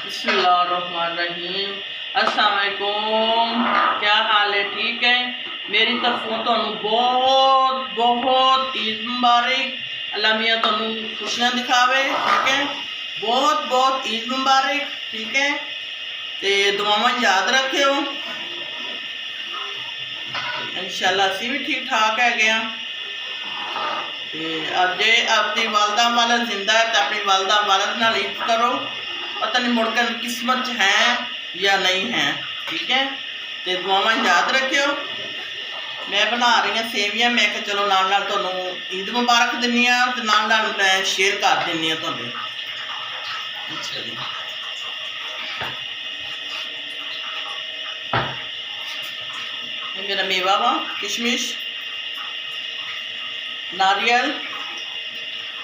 बिस्मिल्लाहिर्रहमानिर्रहीम। अस्सलाम वालेकुम। क्या हाल है? ठीक है। मेरी तरफों तो बहुत बहुत ईद मुबारक। अल्लाह मियाँ तो खुशियां दिखावे। ठीक है, बहुत बहुत ईद मुबारक। ठीक है, तो दुआवां याद रखियो। इंशाल्लाह असी भी ठीक ठाक है। अब जे अपनी वालदा वालद जिंदा है तो अपनी वालदा वालद नाल ईद करो। पता नहीं मुड़कर किस्मत है या नहीं है। ठीक है, तो दुआवां याद रखियो। मैं बना रही हूँ सेवियां। मैं क्या चलो नाल नाल तुहानू ईद मुबारक दिन्नी आ ते नाल नाल मैं शेयर कर दिन्नी आ तुहाडे। अच्छा जी, ये मेरा मेवा वा, किशमिश, नारियल,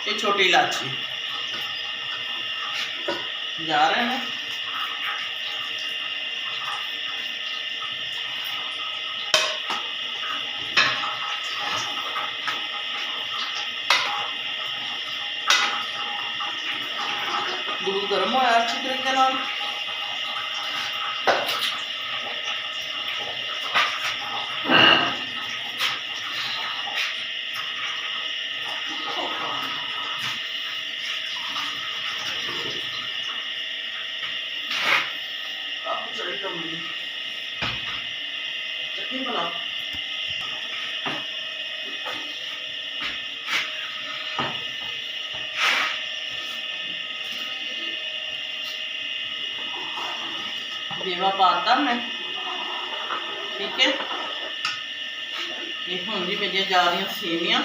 ये छोटी इलायची जा रहे हैं। दूध गर्म होया अच्छी तरीके नाल। चटनी बनाओ। मेवा पाता मैं। ठीक है, ये हूँ जी मेरी जा रही सेवियां।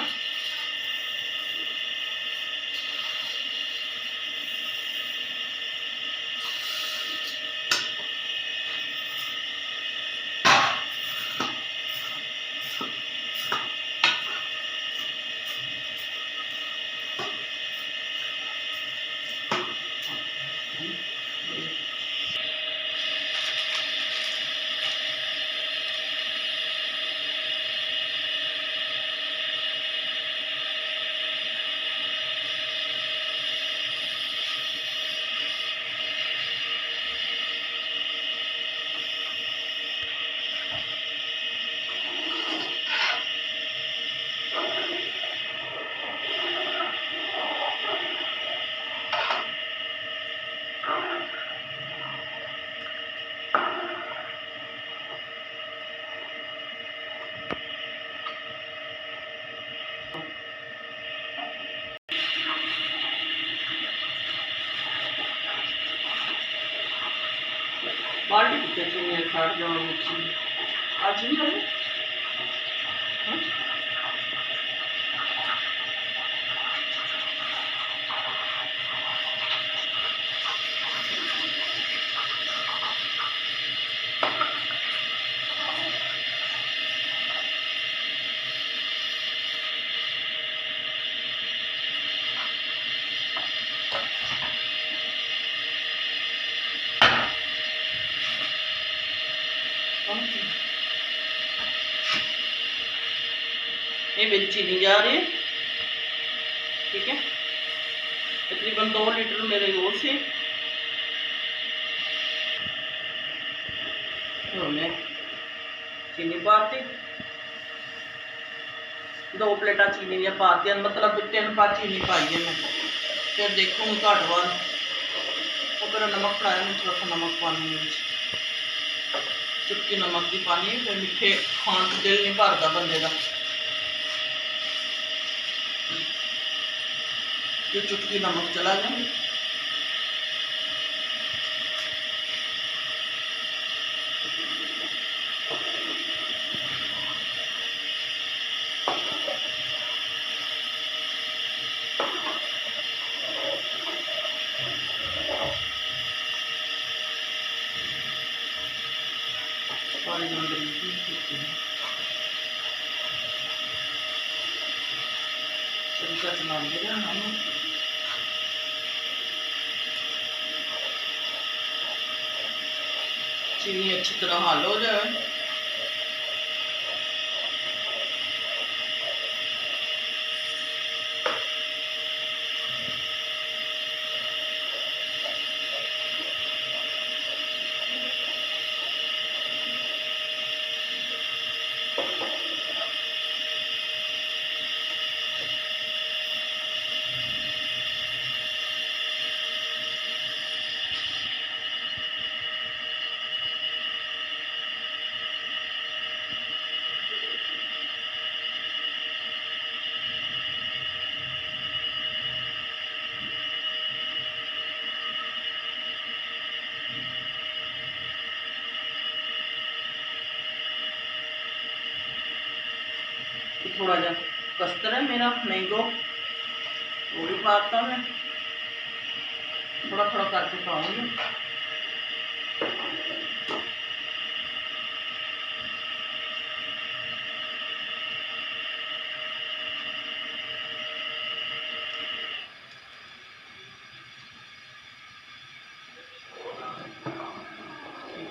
बाल्टी कितने चीनी खाट जाओ मिर्ची आज नहीं है। ये मेरी चीनी जा रही है। ठीक है, तकरीबन 2 लीटर मेरे वो से हमने चीनी पाती। 2 प्लेटा चीनी दियाँ पातियां, मतलब 3 पा चीनी पाई है मैं। फिर देखूँगी घट वाल तो फिर नमक पाया। मैं थोड़ा सा नमक पानी, चुटकी नमक की पानी। फिर मिठे खान से दिल नहीं भरता बंदे का। ये चुटकी नमक चला जाए। चीनी अच्छी तरह हल हो जाए। थोड़ा जा कस्तर है मेरा मैंगो, वो भी पाता मैं, थोड़ा थोड़ा करके पाऊँगी।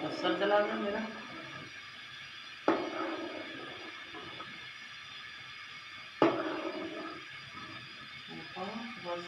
कस्तर चला गया मेरा। बस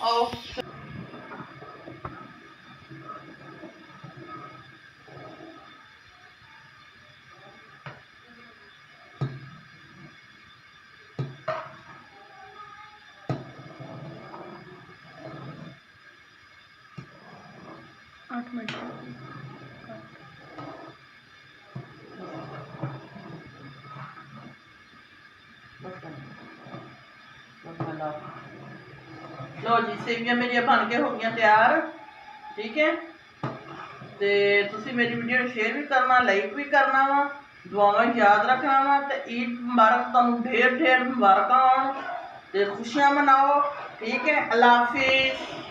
आओ। 8 मिनट लो जी, सेवियां मेरिया बन के हो गई तैयार, ठीक है। तो तुसी मेरी वीडियो शेयर भी करना, लाइक भी करना वा, दुआवां याद रखना वा। तो ईद मुबारक, तुहानू ढेर ढेर मुबारक आउण ते खुशियां मनाओ, ठीक है। अल्लाह हाफिज़।